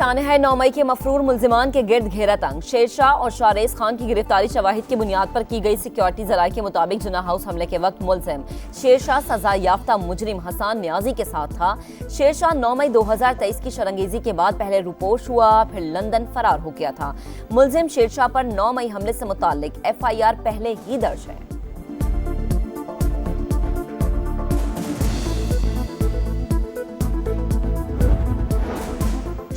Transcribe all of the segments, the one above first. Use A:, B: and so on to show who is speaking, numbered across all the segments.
A: ताने है 9 मई के मफरूर मुल्जिमान के गिर्द घेरा तंग। शेरशाह और शाहरेज खान की गिरफ्तारी शवाहिद की बुनियाद पर की गई सिक्योरिटी जराये के मुताबिक जिन्ना हाउस हमले के वक्त मुल्जिम शेरशाह सजा याफ्ता मुजरिम हसन न्याजी के साथ था। शेरशाह 9 मई 2023 की शरंगेजी के बाद पहले रुपोश हुआ, फिर लंदन फरार हो गया था। मुल्जिम शेरशाह पर 9 मई हमले से मुताल्लिक FIR पहले ही दर्ज है।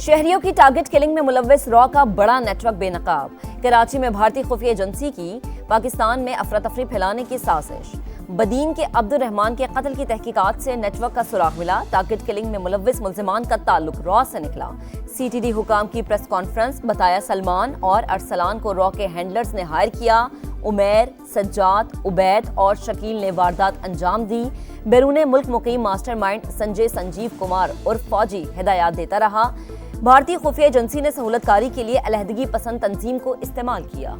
A: शहरियों की टारगेट किलिंग में मुलव्विस रॉ का बड़ा नेटवर्क बेनकाब। कराची में भारतीय खुफिया एजेंसी की पाकिस्तान में अफरा तफरी फैलाने की साजिश। बदीन के अब्दुल रहमान के कत्ल की तहकीकात से नेटवर्क का सुराग मिला। टारगेट किलिंग में मुलव्विस मुल्जिमान का ताल्लुक रॉ से निकला। CTD हुकाम की प्रेस कॉन्फ्रेंस, बताया सलमान और अरसलान को रॉ के हैंडलर्स ने हायर किया। उमेर, सज्जाद, उबैद और शकील ने वारदात अंजाम दी। बैरून मुल्क मुकीम मास्टरमाइंड संजीव कुमार उर्फ फौजी हिदायत देता रहा। भारतीय खुफिया एजेंसी ने सहूलतकारी के लिए अलहदगी पसंद तंजीम को इस्तेमाल किया।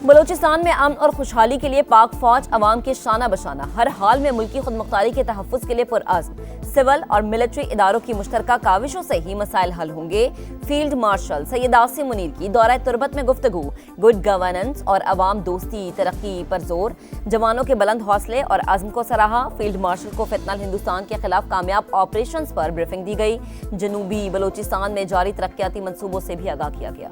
A: बलोचिस्तान में अमन और खुशहाली के लिए पाक फौज अवाम के शाना बशाना, हर हाल में मुल्की खुदमुख्तारी के तहफ़्फ़ुज़ के लिए पुरअज़्म। सिविल और मिलिट्री इदारों की मुश्तरका काविशों से ही मसाइल हल होंगे। फील्ड मार्शल सैयद आसिम मुनीर की दौरा तुरबत में गुफ्तगू। गुड गवर्नेंस और अवाम दोस्ती तरक्की पर जोर। जवानों के बुलंद हौसले और अज़्म को सराहा। फील्ड मार्शल को फितनल हिंदुस्तान के खिलाफ कामयाब ऑपरेशंस पर ब्रीफिंग दी गई। जनूबी बलोचिस्तान में जारी तरक्याती मंसूबों से भी आगाह किया गया।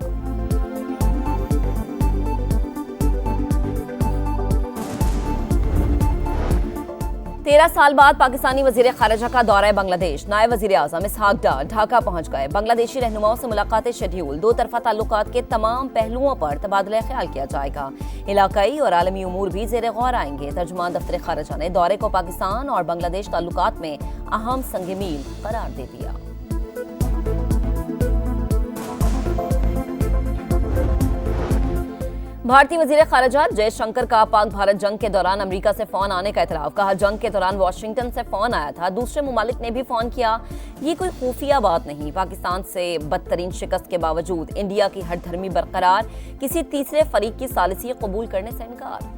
A: 13 साल बाद पाकिस्तानी वजीर खारजा का दौरा बांग्लादेश। नायब वजीर आज़म इसहाक डार ढाका पहुंच गए। बांग्लादेशी रहनुमाओं से मुलाकातें शेड्यूल। दो तरफा ताल्लुकात के तमाम पहलुओं पर तबादला ख्याल किया जाएगा। इलाकाई और आलमी उमूर भी ज़ेर गौर आएंगे। तर्जुमान दफ्तर खारजा ने दौरे को पाकिस्तान और बांग्लादेश ताल्लुकात में अहम संग मील करार दे दिया। भारतीय वजीर खारजा जयशंकर का पाक भारत जंग के दौरान अमेरिका से फोन आने का इतराफ। कहा, जंग के दौरान वाशिंगटन से फोन आया था, दूसरे मुमालिक ने भी फोन किया। ये कोई खुफिया बात नहीं। पाकिस्तान से बदतरीन शिकस्त के बावजूद इंडिया की हठधर्मी बरकरार, किसी तीसरे फरीक की सालिसी कबूल करने से इनकार।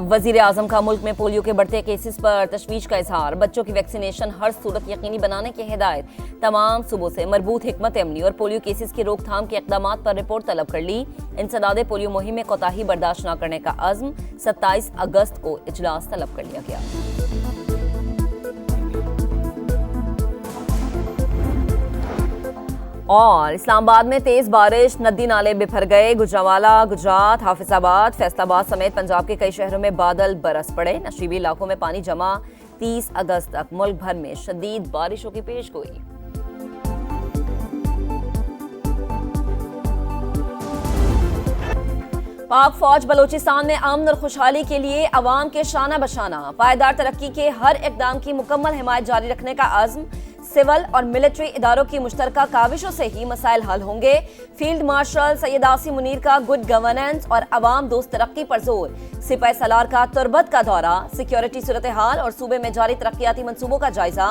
A: वजीर आजम का मुल्क में पोलियो के बढ़ते केसेस पर तशवीश का इजहार। बच्चों की वैक्सीनेशन हर सूरत यकीनी बनाने की हिदायत। तमाम सूबों से मरबूत हिकमत अमली और पोलियो केसेस की रोकथाम के इक़दामात पर रिपोर्ट तलब कर ली। इंसदादे पोलियो मुहिम में कोताही बर्दाश्त न करने का अज़्म। 27 अगस्त को इजलास तलब कर लिया गया। और इस्लामाबाद में तेज बारिश, नदी नाले बिफर गए। गुजरांवाला, गुजरात, हाफिजाबाद, फैसलाबाद समेत पंजाब के कई शहरों में बादल बरस पड़े। नशीबी इलाकों में पानी जमा। 30 अगस्त तक मुल्क भर में शदीद बारिशों की पेशगोई। पाक फौज बलोचिस्तान में अमन और खुशहाली के लिए अवाम के शाना बशाना, पायदार तरक्की के हर इकदाम की मुकम्मल हिमायत जारी रखने का अज़्म। सिविल और मिलिट्री इदारों की मुश्तरका काविशों से ही मसाइल हल होंगे। फील्ड मार्शल सैयद आसिम मुनीर का गुड गवर्नेंस और अवाम दोस्त तरक्की पर जोर। सिपाही सलार का तुरबत का दौरा। सिक्योरिटी सूरत हाल और सूबे में जारी तरक्याती मंसूबों का जायजा।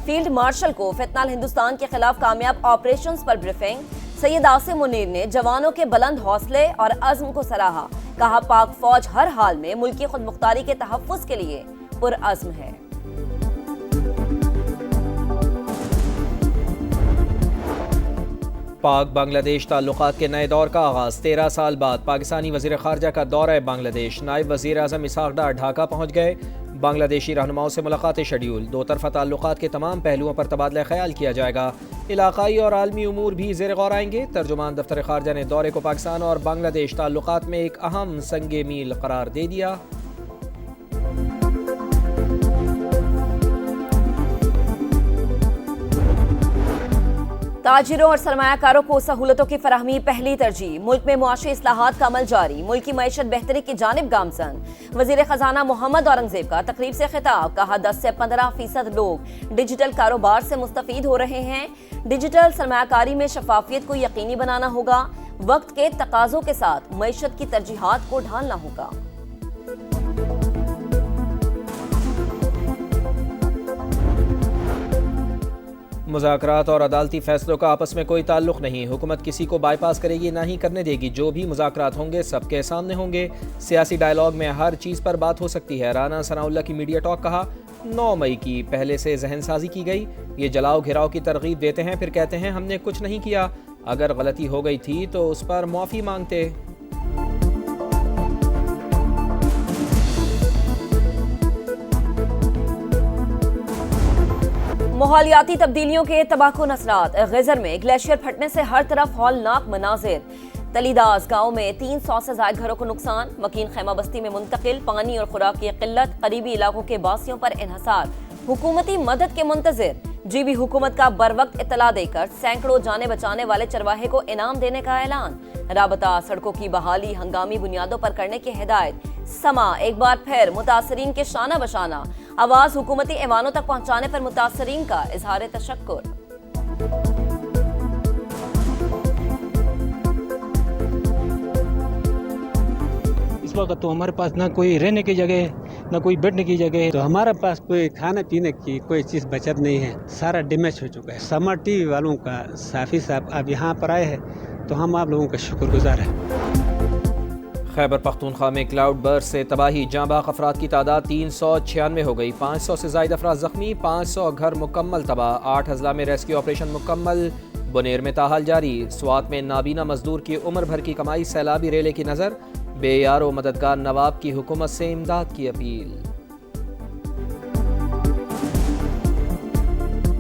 A: फील्ड मार्शल को फितनल हिंदुस्तान के खिलाफ कामयाब ऑपरेशंस पर ब्रीफिंग। सैयद आसिम मुनीर ने जवानों के बुलंद हौसले और अज़्म को सराहा। कहा, पाक फौज हर हाल में मुल्की खुदमुख्तारी के तहफ़्फ़ुज़ के लिए पुरअज़्म है।
B: पाक बांग्लादेश ताल्लुकात के नए दौर का आगाज़। 13 साल बाद पाकिस्तानी वज़ीर ख़ारजा का दौरा बांग्लादेश। नायब वज़ीर आज़म इसहाक डार ढाका पहुँच गए। बांग्लादेशी रहनुमाओं से मुलाकातें शेड्यूल। दो तरफा ताल्लुकात के तमाम पहलुओं पर तबादला ख्याल किया जाएगा। इलाकाई और आलमी उमूर भी ज़ेर गौर आएंगे। तर्जुमान दफ्तर खारजा ने दौरे को पाकिस्तान और बांग्लादेश ताल्लुकात में एक अहम संगे मील करार दे दिया।
A: ताजिरों और सरमायाकारों को सहूलतों की फराहमी पहली तरजीह। मुल्क में मुआशी इस्लाहात का अमल जारी। मुल्क की मईशत बेहतरी की जानिब गामजन। वजीर खजाना मोहम्मद औरंगजेब का तकरीब से खिताब। कहा, 10 से 15% लोग डिजिटल कारोबार से मुस्तफीद हो रहे हैं। डिजिटल सरमायाकारी में शफाफियत को यकीनी बनाना होगा। वक्त के तकाजों के साथ मईशत की तरजीहात को ढालना होगा।
B: मुज़ाकरात और अदालती फैसलों का आपस में कोई ताल्लुक़ नहीं। हुकूमत किसी को बाईपास करेगी ना ही करने देगी। जो भी मुज़ाकरात होंगे सबके सामने होंगे। सियासी डायलॉग में हर चीज़ पर बात हो सकती है। राना सनाउल्लाह की मीडिया टॉक। कहा 9 मई की पहले से जहन साजी की गई। ये जलाओ घिराव की तरगीब देते हैं, फिर कहते हैं हमने कुछ नहीं किया। अगर गलती हो गई थी तो उस पर माफ़ी मांगते।
A: माहौलियाती तब्दीलियों के तबाहकुन असरात। गजर में ग्लेशियर फटने से हर तरफ हौलनाक मनाजिर। तलीदास गांव में 300 से ज्यादा घरों को नुकसान। मकीन खैमा बस्ती में मुंतकिल। पानी और खुराक की किल्लत। करीबी इलाकों के बासियों पर इन्हसार। हुकूमती मदद के मुंतजिर। जीबी हुकूमत का बरवक्त इत्तला देकर सैकड़ों जाने बचाने वाले चरवाहे को इनाम देने का ऐलान। राबता सड़कों की बहाली हंगामी बुनियादों पर करने की हिदायत। समा एक बार फिर मुतासरीन के शाना बशाना। आवाज हुकूमती ऐवानों तक पहुंचाने पर मुतासरीन का इजहार तशक्कुर।
C: इस वक्त तो हमारे पास ना कोई रहने की जगह है, ना कोई बैठने की जगह है, तो हमारे पास कोई खाने पीने की कोई चीज़ बचत नहीं है। सारा डैमेज हो चुका है। समा टीवी वालों का साफी साहब अब यहाँ पर आए हैं तो हम आप लोगों का शुक्रगुजार हैं।
B: खैबर पख्तूनख्वा में क्लाउड बर्स्ट से तबाही। जाँ बाख अफराद की तादाद 396 हो गई। 500 से ज़ायद अफराद जख्मी। 500 घर मुकम्मल तबाह। 8 अजला में रेस्क्यू ऑपरेशन मुकम्मल। बुनेर में ताहाल जारी। स्वात में नाबीना मजदूर की उम्र भर की कमाई सैलाबी रेले की नज़र। बेयारो मददगार नवाब की हुकूमत से इमदाद की अपील।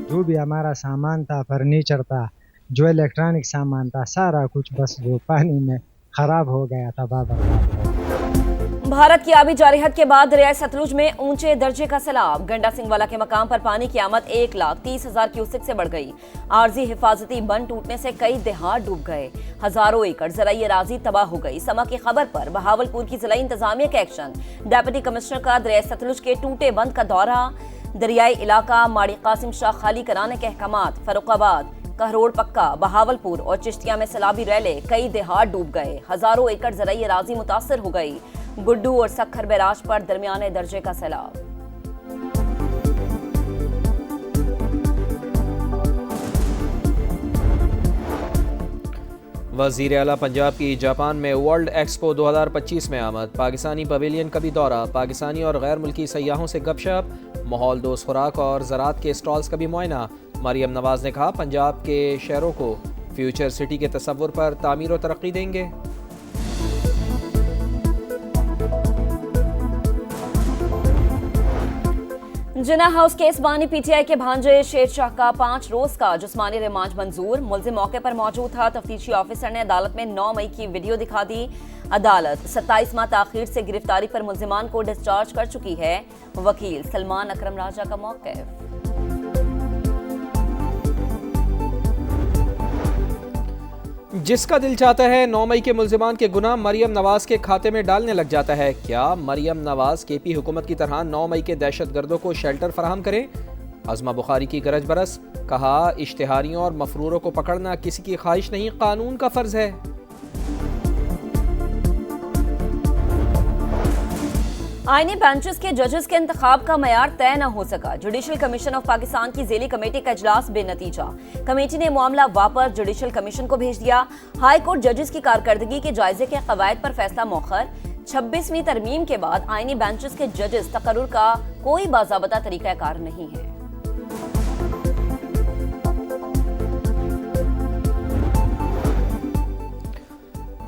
D: जो भी हमारा सामान था, फर्नीचर था, जो इलेक्ट्रॉनिक सामान था, सारा कुछ बस वो पानी में खराब हो गया था।
A: भारत की आबी जारिहत के बाद दरियाए सतलुज में ऊंचे दर्जे का सैलाब। गंडा सिंहवाला के मकाम पर पानी की आमद 1,30,000 क्यूसेक से बढ़ गई। आर्जी हिफाजती बंद टूटने से कई देहात डूब गए। हजारों एकड़ ज़राई अराजी तबाह हो गई। समा की खबर पर बहावलपुर की जिला इंतजामिया का एक्शन। डिप्टी कमिश्नर का दरियाए सतलुज के टूटे बंद का दौरा। दरियाई इलाका माड़ी कासिम शाह खाली कराने के अहकामात। फर्रुखाबाद, कहरोड़ पक्का, बहावलपुर और चिश्तिया में सैलाबी रैले। कई देहात डूब गए। हजारों एकड़ ज़राई अराजी मुतासर हो गई। गुड्डू और सक्खर बैराज पर दरमियाने दर्जे का सैलाब।
B: वज़ीर आला पंजाब की जापान में वर्ल्ड एक्सपो 2025 में आमद। पाकिस्तानी पवेलियन का भी दौरा। पाकिस्तानी और गैर मुल्की सयाहों से गपशप। माहौल दोस्त खुराक और ज़राअत के स्टॉल्स का भी मुआयना। मरियम नवाज ने कहा पंजाब के शहरों को फ्यूचर सिटी के तस्वुर पर तामीर और तरक्की देंगे।
A: जिना हाउस केस बानी पीटीआई के भांजे शेर शाह का 5 रोज का जिस्मानी रिमांड मंजूर। मुलजिम मौके पर मौजूद था। तफ्तीशी ऑफिसर ने अदालत में 9 मई की वीडियो दिखा दी। अदालत 27 माह ताखीर से गिरफ्तारी पर मुलजिमान को डिस्चार्ज कर चुकी है। वकील सलमान अकरम राजा का मौक़िफ़।
B: जिसका दिल चाहता है 9 मई के मुल्जिमान के गुनाह मरियम नवाज के खाते में डालने लग जाता है। क्या मरियम नवाज केपी हुकूमत की तरह 9 मई के दहशतगर्दों को शेल्टर फराहम करें? अज़मा बुखारी की गरज बरस। कहा इश्तिहारियों और मफरूरों को पकड़ना किसी की ख्वाहिश नहीं, कानून का फर्ज है।
A: आईनी बेंचेस के जजेस के इंतखाब का मयार तय न हो सका। जुडिशल कमीशन ऑफ पाकिस्तान की ज़ेली कमेटी का इजलास बेनतीजा। कमेटी ने मामला वापस जुडिशल कमीशन को भेज दिया। हाई कोर्ट जजेस की कारकर्दगी के जायजे के कवायद पर फैसला मौखर। 26वीं तरमीम के बाद आईनी बेंचेस के जजेस तकर्रुर का कोई बाज़ाबता तरीक़ाकार नहीं है।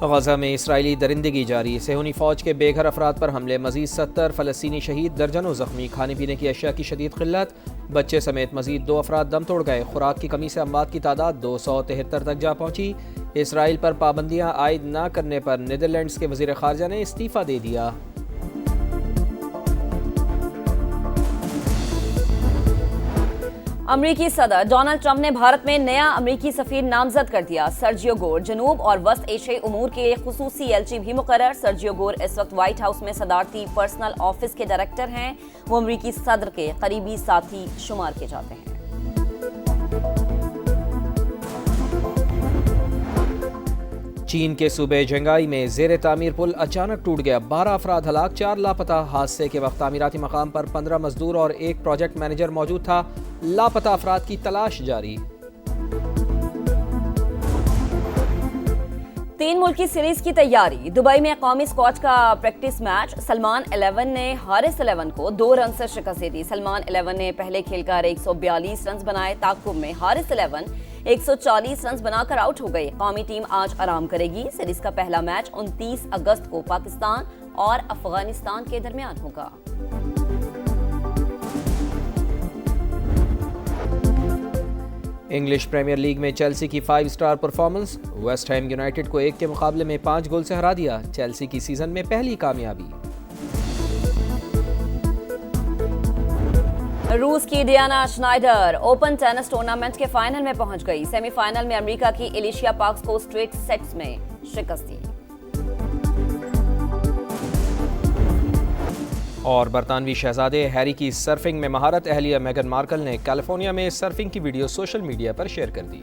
B: गजा में इसराइली दरिंदगी जारी। सेहूनी फौज के बेघर अफराद पर हमले। मजीद 70 फ़लस्तीनी शहीद, दर्जनों जख्मी। खाने पीने की अशिया की शदीद किल्लत। बच्चे समेत मजीद 2 अफराद दम तोड़ गए। खुराक की कमी से अमवात की तादाद 273 तक जा पहुंची। इसराइल पर पाबंदियां आयद न करने पर नीदरलैंड्स के वज़ीर ख़ारजा ने इस्तीफ़ा दे दिया।
A: अमरीकी सदर डोनाल्ड ट्रंप ने भारत में नया अमरीकी सफीर नामजद कर दिया। सर्जियो गोर जनूब और वस्त एशियाई उमूर के खुसूसी एलची भी मुकर्रर। सर्जियो गोर इस वक्त व्हाइट हाउस में सदारती पर्सनल ऑफिस के डायरेक्टर हैं। वो अमरीकी सदर के करीबी साथी शुमार किए जाते हैं।
B: चीन के सूबे झंगाई में जेर तामीर पुल अचानक टूट गया, 12 अफराद हलाक, 4 लापता। हादसे के वक्त तामीराती मकाम पर 15 मजदूर और एक प्रोजेक्ट मैनेजर मौजूद था। लापता अफराद की तलाश जारी।
A: 3 मुल्की सीरीज की तैयारी। दुबई में कौमी स्क्वाड का प्रैक्टिस मैच। सलमान 11 ने हारिस 11 को 2 रन से शिकस्त दे दी। सलमान 11 ने पहले खेलकर 142 रन बनाए। ताकुब में हारिस 11 140 रन बनाकर आउट हो गए। कौमी टीम आज आराम करेगी। सीरीज का पहला मैच 29 अगस्त को पाकिस्तान और अफगानिस्तान के दरमियान होगा।
B: इंग्लिश प्रीमियर लीग में चेल्सी की 5 star performance. West Ham United को 1 के मुकाबले में 5 गोल से हरा दिया। चेल्सी की सीजन में पहली कामयाबी।
A: रूस की Diana Schneider open tennis tournament के फाइनल में पहुंच गई। सेमीफाइनल में अमेरिका की एलिशिया पार्क्स को स्ट्रेट सेट्स में शिकस्त दी।
B: और बरतानवी शहजादे हैरी की सर्फिंग में महारत। अहलिया मेगन मार्कल ने कैलिफोर्निया में सर्फिंग की वीडियो सोशल मीडिया पर शेयर कर दी।